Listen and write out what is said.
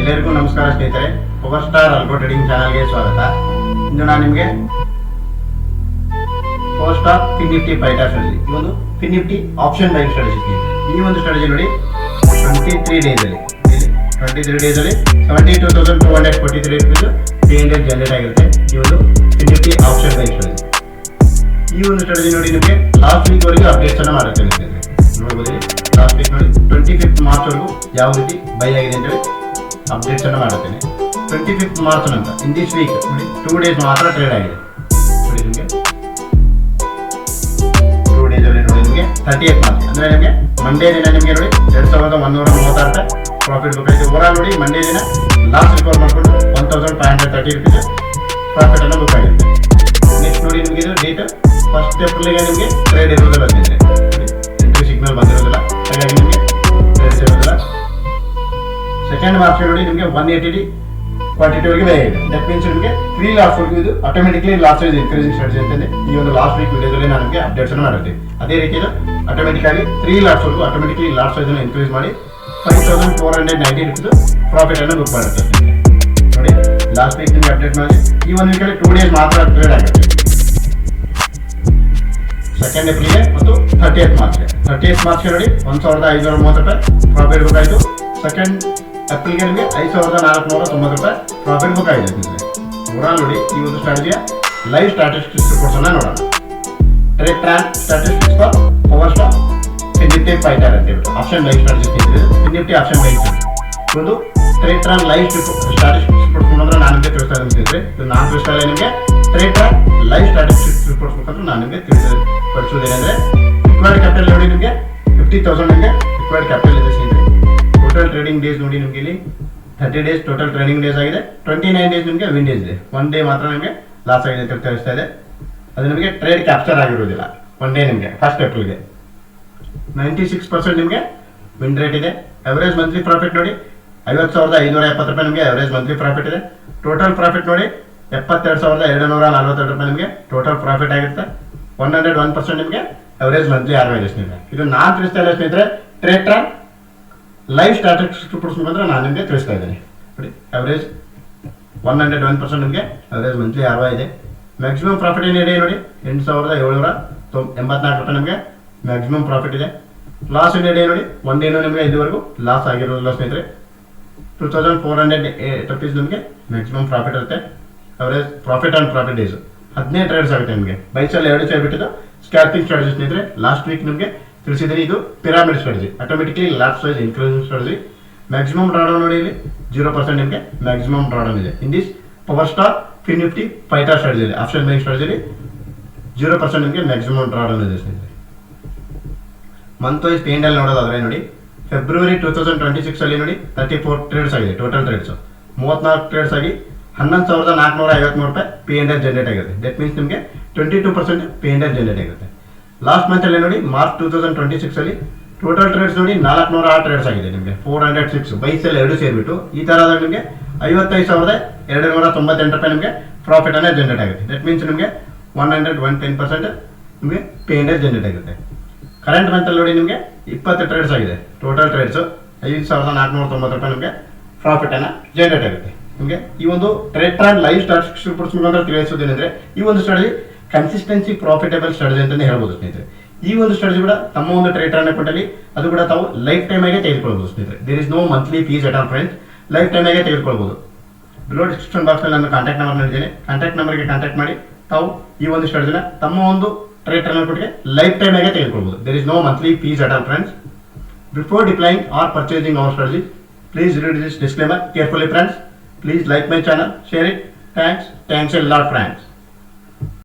ಎಲ್ಲರಿಗೂ ನಮಸ್ಕಾರ ಸ್ನೇಹಿತರೆ. ಪವರ್ ಸ್ಟಾರ್ ಅಲ್ಗೋ ಟ್ರೇಡಿಂಗ್ ಚಾನಲ್ಗೆ ಸ್ವಾಗತ. ಇಂದು ನಾನು ನಿಮಗೆ ಪವರ್ ಸ್ಟಾರ್ ಫಿನ್ ನಿಫ್ಟಿ ಪೈಟಾ ಸ್ಟ್ರಾಟಜಿ, ಈ ಒಂದು Fin Nifty option buying strategy. ಈ ಒಂದು ಸ್ಟ್ರಾಟಜಿ ನೋಡಿ 23 ಡೇಸಲ್ಲಿ 72,243 ರುಪೀಸ್ P&L ಜನರೇಟ್ ಆಗಿರುತ್ತೆ. ಈ ಒಂದು Fin Nifty option buying strategy. ಈ ಒಂದು ಸ್ಟ್ರಾಟಜಿ ನೋಡಿ ನಿಮಗೆ ಲಾಸ್ಟ್ ವೀಕ್ ವರೆಗೂ ಅಪ್ಡೇಟ್ಸ್ ಅನ್ನು ಮಾಡುತ್ತೆ. ನೋಡ್ಬೋದು, ಲಾಸ್ಟ್ ವೀಕ್ ನೋಡಿ 25 ಮಾರ್ಚ್ ವರೆಗೂ ಯಾವ ರೀತಿ ಬೈ ಆಗಿದೆ ಅಂತೇಳಿ ಅಪ್ಡೇಟ್ಸ್ ಅನ್ನು ಮಾಡುತ್ತೇನೆ. 25 ಮಾರ್ಚ್ ನಂತರ ಇನ್ ದಿಸ್ ವೀಕ್ ನೋಡಿ 2 ಡೇಸ್ ಮಾತ್ರ ಟ್ರೇಡ್ ಆಗಿದೆ. ನೋಡಿ ನಿಮಗೆ 2 ಡೇಸ್ ಅಲ್ಲಿ ನೋಡಿ ನಿಮಗೆ 38 ಮಾರ್ಚ್ ಅಂದ್ರೆ ನಿಮಗೆ ಮಂಡೇ ದಿನ ನಿಮಗೆ ನೋಡಿ 2,136 ರೂಪಾಯಿ ಪ್ರಾಫಿಟ್ ಬೇಕಾಗಿದೆ. ಓವರಾಲ್ ನೋಡಿ ಮಂಡೇ ದಿನ ಲಾಸ್ಟ್ ರಿಕವರ್ ಮಾಡಿಕೊಂಡು 1,530 ರುಪೀಸ್ ಪ್ರಾಫಿಟ್ ಅನ್ನು ಬೇಕಾಗಿರುತ್ತೆ. ನೆಕ್ಸ್ಟ್ ನೋಡಿ ನಿಮಗೆ ಇದು ಡೇಟ್ 1 ಏಪ್ರಿಲ್ಗೆ ನಿಮಗೆ ಟ್ರೇಡ್ ಇರೋದಿಲ್ಲ ಅಂತಿದ್ರೆ ಎಂಟ್ರಿ ಸಿಗ್ನಲ್ ಬಂದಿರೋದಿಲ್ಲ, ಹಾಗಾಗಿ ನಿಮಗೆ ಟ್ರೇಡ್ ಇರೋದಿಲ್ಲ. 2 ಮಾರ್ಚ್ ನೋಡಿ ನಿಮಗೆ 180 ಕ್ವಾಂಟಿಟಿ ವರೆಗೆ ಬೈ ಆಗಿದೆ. ದಟ್ ಮೀನ್ಸ್ ನಿಮಗೆ 3 ಲಾಸ್ಟ್ ವರೆಗೂ ಇದು automatically last wise increasing strategy ಅಂತಂದ್ರೆ ಈ ಒಂದು ಲಾಸ್ಟ್ ವೀಕ್ ವಿಡಿಯೋದಲ್ಲಿ ನಾನು ನಿಮಗೆ ಅಪ್ಡೇಟ್ಸ್ ಅನ್ನು ಮಾಡಿರ್ತೀನಿ. ಅದೇ ರೀತಿ ಆಟೋಮೆಟಿಕ್ ಆಗಿ 3 ಲಾಸ್ಟ್ ವರೆಗೂ ಆಟೋಮೆಟಿಕ್ಲಿ ಲಾಸ್ಟ್ ವೈಸ್ ಅನ್ನು ಇನ್ಕ್ರೀಸ್ ಮಾಡಿ 5,490 ರುಪೀಸ್ ಪ್ರಾಫಿಟ್ ಅನ್ನು ಬುಕ್ ಮಾಡುತ್ತೆ. ನೋಡಿ ಲಾಸ್ಟ್ ವೀಕ್ ನಿಮಗೆ ಅಪ್ಡೇಟ್ ಮಾಡಿ ಈ ಒಂದು ವೀಕಲ್ಲಿ 2 ಡೇಸ್ ಮಾತ್ರ ಟ್ರೇಡ್ ಆಗುತ್ತೆ. 2 ಏಪ್ರಿಲ್ಗೆ ಮತ್ತು 30th ಮಾರ್ಚ್ಗೆ ನೋಡಿ 1,530 ರೂಪಾಯಿ ಪ್ರಾಫಿಟ್ ಬುಕ್ ಆಯಿತು. 2 ಏಪ್ರಿಲ್ಗೆ ನಿಮಗೆ 5,490 ರೂಪಾಯಿ ಪ್ರಾಫಿಟ್ ಬುಕ್ ಆಗಿದೆ. ಓವರಾಲ್ ನೋಡಿ ಈ ಒಂದು ಸ್ಟ್ರಾಟಜಿಯ ಲೈವ್ ಸ್ಟ್ಯಾಟಿಸ್ಟಿಕ್ಸ್ ರಿಪೋರ್ಟ್ಸ್ ಅನ್ನ ನೋಡೋಣ. Tradetron statistics for power star Fin Nifty ಪೈಟಾ ಅಂತ ಹೇಳ್ಬಿಟ್ಟು option live strategies Fin Nifty option live ಒಂದು Tradetron live statistics reports ನೋಡಿದ್ರೆ ನಾನು ನಿಮಗೆ ತಿಳಿಸ್ತಾ ಇದ್ದೀನಿ. ಇದು ನಾನು ತಿಳಿಸ್ತಾ ಇಲ್ಲ ನಿಮಗೆ ಟ್ರೇಡ್ ಟ್ರಾನ್ ಲೈವ್ ಸ್ಟ್ಯಾಟಿಸ್ಟಿಕ್ಸ್ ರಿಪೋರ್ಟ್ಸ್ ಮುಖಾಂತರ ನಾನು ನಿಮಗೆ ತಿಳಿಸೋದೇನೆಂದ್ರೆ ರಿಕ್ವೈರ್ಡ್ ಕ್ಯಾಪಿಟಲ್ ನೋಡಿ ನಿಮಗೆ 50,000 ನಿಮಗೆ ರಿಕ್ವೈರ್ಡ್ ಕ್ಯಾಪಿಟಲ್ ಇದೆ ಸ್ನೇಹಿತರೆ. ಟೋಟಲ್ ಟ್ರೇಡಿಂಗ್ ಡೇಸ್ ನೋಡಿ ನಿಮಗೆ ಇಲ್ಲಿ 30 ಡೇಸ್ ಟೋಟಲ್ ಟ್ರೇಡಿಂಗ್ ಡೇಸ್ ಆಗಿದೆ. 29 ಡೇಸ್ ನಿಮಗೆ ವಿನ್ ಡೇಸ್ ಇದೆ. 1 ಡೇ ಮಾತ್ರ ನಿಮಗೆ ಲಾಸ್ ಆಗಿದೆ ಅಂತ ತಿಳಿಸ್ತಾ ಇದೆ. ಅದು ನಿಮಗೆ ಟ್ರೇಡ್ ಕ್ಯಾಪ್ಚರ್ ಆಗಿರೋದಿಲ್ಲ. 1 ಡೇ ನಿಮಗೆ 1 ಏಪ್ರಿಲ್ಗೆ 96% ನಿಮಗೆ ವಿನ್ ರೇಟ್ ಇದೆ. ಅವರೇಜ್ ಮಂತ್ಲಿ ಪ್ರಾಫಿಟ್ ನೋಡಿ 50,570 ರೂಪಾಯಿ ನಿಮಗೆ ಅವರೇಜ್ ಮಂತ್ಲಿ ಪ್ರಾಫಿಟ್ ಇದೆ. ಟೋಟಲ್ ಪ್ರಾಫಿಟ್ ನೋಡಿ 72,242 ರೂಪಾಯಿ ನಿಮಗೆ ಟೋಟಲ್ ಪ್ರಾಫಿಟ್ ಆಗಿರುತ್ತೆ. 101% ನಿಮಗೆ ಅವರೇಜ್ ಮಂತ್ಲಿ ಆರ್ವೈಸ್ ನಿಮಗೆ. ಇದು ನಾನು ತಿಳಿಸ್ತಾ ಇಲ್ಲ ಸ್ನೇಹಿತರೆ, ಟ್ರೇಡ್ ಟ್ರಾನ್ ಲೈವ್ ಸ್ಟ್ಯಾಟಿಸ್ಟಿಕ್ಸ್ ರಿಪೋರ್ಟ್ಸ್ ಮುಖಾಂತರ ನಾನು ನಿಮಗೆ ತಿಳಿಸ್ತಾ ಇದ್ದೀನಿ. ನೋಡಿ ಅವರೇಜ್ 101% ನಿಮಗೆ ಅವರೇಜ್ ಮಂತ್ಲಿ ಆರ್ವೈ ಇದೆ. ಮ್ಯಾಕ್ಸಿಮಮ್ ಪ್ರಾಫಿಟ್ ಏನಿದೆ ನೋಡಿ 8,784 ರೂಪಾಯಿ ನಿಮಗೆ ಮ್ಯಾಕ್ಸಿಮಮ್ ಪ್ರಾಫಿಟ್ ಇದೆ. ಲಾಸ್ ಏನಿದೆ ನೋಡಿ 1 ಡೇನೂ ನಿಮಗೆ ಇದುವರೆಗೂ ಲಾಸ್ ಆಗಿರೋದಿಲ್ಲ ಸ್ನೇಹಿತರೆ. 2,408 ರೂಪೀಸ್ ನಿಮಗೆ ಮ್ಯಾಕ್ಸಿಮಮ್ ಪ್ರಾಫಿಟ್ ಇರುತ್ತೆ. Average profit on profit days 15 trades ಆಗುತ್ತೆ ನಿಮಗೆ. ಬೈಸಲ್ಲಿ 2 ಸೇರಿಬಿಟ್ಟಿದ್ದು ಸ್ಕ್ಯಾಲ್ಪಿಂಗ್ ಸ್ಟ್ರಾಟಜಿ ಸ್ನೇಹಿತರೆ. ಲಾಸ್ಟ್ ವೀಕ್ ನಿಮಗೆ ತಿಳಿಸಿದರೆ ಇದು pyramid strategy, automatically last wise increasing strategy. Maximum drawdown ನೋಡಿ ಇಲ್ಲಿ 0% ನಿಮಗೆ ಮ್ಯಾಕ್ಸಿಮಮ್ ಡ್ರಾಡೌನ್ ಇದೆ. In this power star Fin Nifty ಪೈಟಾ ಸ್ಟ್ರಾಟಜಿ ಇದೆ. ಆಪ್ಷನ್ ಬೈಯಿಂಗ್ ಸ್ಟ್ರಾಟಜಿ 0% ನಿಮಗೆ ಮ್ಯಾಕ್ಸಿಮಮ್ ಡ್ರಾಡೌನ್ ಇದೆ ಸ್ನೇಹಿತರೆ. ಮಂತ್ ವೈಸ್ P&L ನೋಡೋದಾದ್ರೆ ನೋಡಿ ಫೆಬ್ರವರಿ 2026 ಅಲ್ಲಿ ನೋಡಿ 34 ಟ್ರೇಡ್ಸ್ ಆಗಿದೆ. ಟೋಟಲ್ ಟ್ರೇಡ್ಸ್ 34 ಟ್ರೇಡ್ಸ್ ಆಗಿ 11,453 ರೂಪಾಯಿ P&L ಜನರೇಟ್ ಆಗುತ್ತೆ. ದಟ್ ಮೀನ್ಸ್ ನಿಮಗೆ 22% P&L ಜನರೇಟ್ ಆಗುತ್ತೆ. ಲಾಸ್ಟ್ ಮಂತ್ ಅಲ್ಲಿ ನೋಡಿ ಮಾರ್ಚ್ 2026 ಅಲ್ಲಿ ಟೋಟಲ್ ಟ್ರೇಡ್ಸ್ ನೋಡಿ 406 ಟ್ರೇಡ್ಸ್ ಆಗಿದೆ. ನಿಮಗೆ 406 ಬೈಸಲ್ಲಿ 2 ಸೇರಿಬಿಟ್ಟು ಈ ಥರದಾಗ ನಿಮಗೆ 55,298 ರೂಪಾಯಿ ನಿಮಗೆ ಪ್ರಾಫಿಟ್ ಅನ್ನ ಜನರೇಟ್ ಆಗುತ್ತೆ. ದಟ್ ಮೀನ್ಸ್ ನಿಮಗೆ 110% ನಿಮಗೆ P&L ಜನರೇಟ್ ಆಗುತ್ತೆ. ಕರೆಂಟ್ ಮಂತಲ್ಲಿ ನೋಡಿ ನಿಮಗೆ 20 ಟ್ರೇಡ್ಸ್ ಆಗಿದೆ. ಟೋಟಲ್ ಟ್ರೇಡ್ಸ್ 5,490 ರೂಪಾಯಿ ನಿಮಗೆ ಪ್ರಾಫಿಟ್ ಅನ್ನ ಜನರೇಟ್ ಆಗುತ್ತೆ. ನಿಮಗೆ ಈ ಒಂದು Tradetron live statistics reports ಮುಖಾಂತರ ತಿಳಿಸೋದೇನೆಂದ್ರೆ ಈ ಒಂದು ಸ್ಟ್ರಾಟಜಿ ಕನ್ಸಿಸ್ಟೆನ್ಸಿ ಪ್ರಾಫಿಟಬಲ್ ಸ್ಟ್ರಾಟಜಿ ಅಂತಲೇ ಹೇಳ್ಬೋದು ಸ್ನೇಹಿತರೆ. ಈ ಒಂದು ಸ್ಟ್ರಾಟಜಿ ಕೂಡ ತಮ್ಮ ಒಂದು ಟ್ರೇಡ್ ಟ್ರಾನ್ ಅಕೌಂಟಲ್ಲಿ ಅದು ಕೂಡ ತಾವು ಲೈಫ್ ಟೈಮ್ ಆಗಿ ತೆಗೆದುಕೊಳ್ಬಹುದು ಸ್ನೇಹಿತರೆ. There is no monthly fees at all friends. Life time ಆಗಿ ತೆಗೆದುಕೊಳ್ಬಹುದು. ಬಿಲೋ ಡಿಸ್ಕ್ರಿಪ್ಷನ್ ಬಾಕ್ಸ್ನಲ್ಲಿ ನನ್ನ ಕಾಂಟ್ಯಾಕ್ಟ್ ನಂಬರ್ ನೀಡಿದ್ದೇನೆ. ಕಾಂಟ್ಯಾಕ್ಟ್ ನಂಬರ್ಗೆ ಕಾಂಟ್ಯಾಕ್ಟ್ ಮಾಡಿ ತಾವು ಈ ಒಂದು ಸ್ಟ್ರಾಟಜಿನ ತಮ್ಮ ಒಂದು ಟ್ರೇಡ್ ಟ್ರಾನ್ ಅಕೌಂಟ್ಗೆ ಲೈಫ್ ಟೈಮ್ ಆಗಿ ತೆಗೆದುಕೊಳ್ಬಹುದು. There is no monthly fees at all friends. Before deploying or purchasing our strategy, please read this disclaimer carefully friends. Please like my channel, share it. Thanks a lot friends.